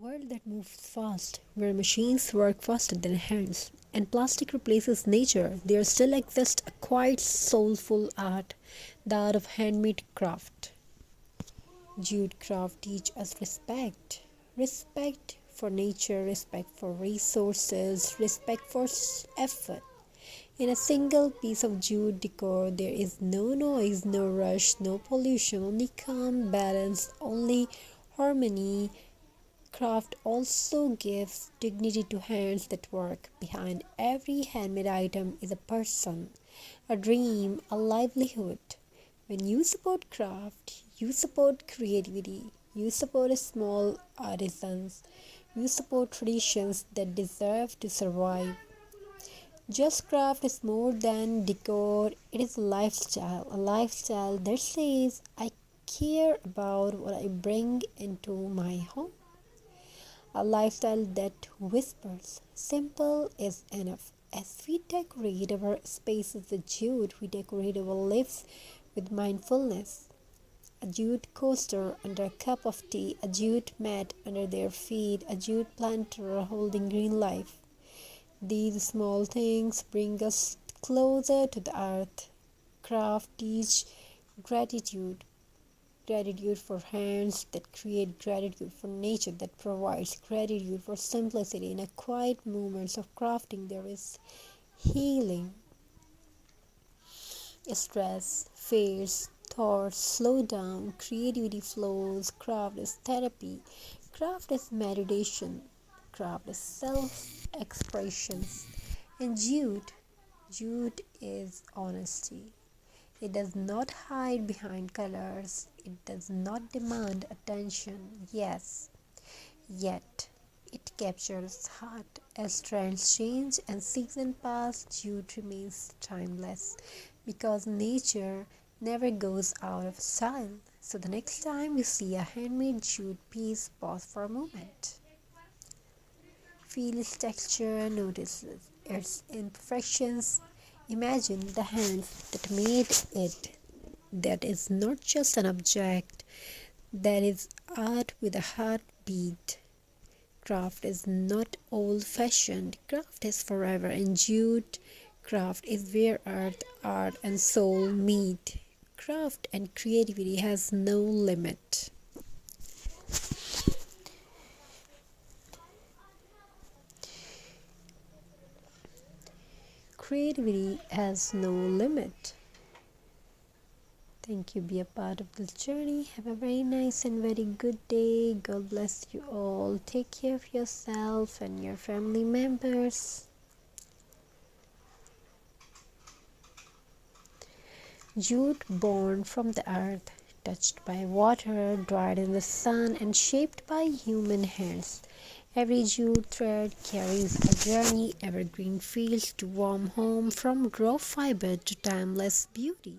world that moves fast, where machines work faster than hands, and plastic replaces nature, there still exists a quiet, soulful art, the art of handmade craft. Jute craft teach us respect. Respect for nature, respect for resources, respect for effort. In a single piece of jute decor, there is no noise, no rush, no pollution, only calm, balance, only harmony. Craft also gives dignity to hands that work. Behind every handmade item is a person, a dream, a livelihood. When you support craft, you support creativity, you support small artisans, you support traditions that deserve to survive. Just craft is more than decor, it is a lifestyle that says, I care about what I bring into my home. A lifestyle that whispers, simple is enough. As we decorate our spaces with jute, we decorate our lives with mindfulness. A jute coaster under a cup of tea, a jute mat under their feet, a jute planter holding green life. These small things bring us closer to the earth. Craft teach gratitude. Gratitude for hands that create, gratitude for nature that provides, gratitude for simplicity. In a quiet moments of crafting, there is healing. Stress fades, thoughts slow down, creativity flows. Craft is therapy, craft is meditation, craft is self-expression. And jute is honesty. It does not hide behind colors. It does not demand attention. Yes, yet it captures heart. As trends change and seasons pass, jute remains timeless because nature never goes out of style. So the next time you see a handmade jute piece, pause for a moment. Feel its texture, notice its imperfections. Imagine the hands that made it. That is not just an object, that is art with a heartbeat. Craft is not old fashioned, craft is forever, and jute craft is where art, and soul meet. Craft and creativity has no limit. Creativity has no limit. Thank you. Be a part of this journey. Have a very nice and very good day. God bless you all. Take care of yourself and your family members. Jute born from the earth, touched by water, dried in the sun, and shaped by human hands. Every jute thread carries a journey, evergreen fields to warm home, from raw fiber to timeless beauty.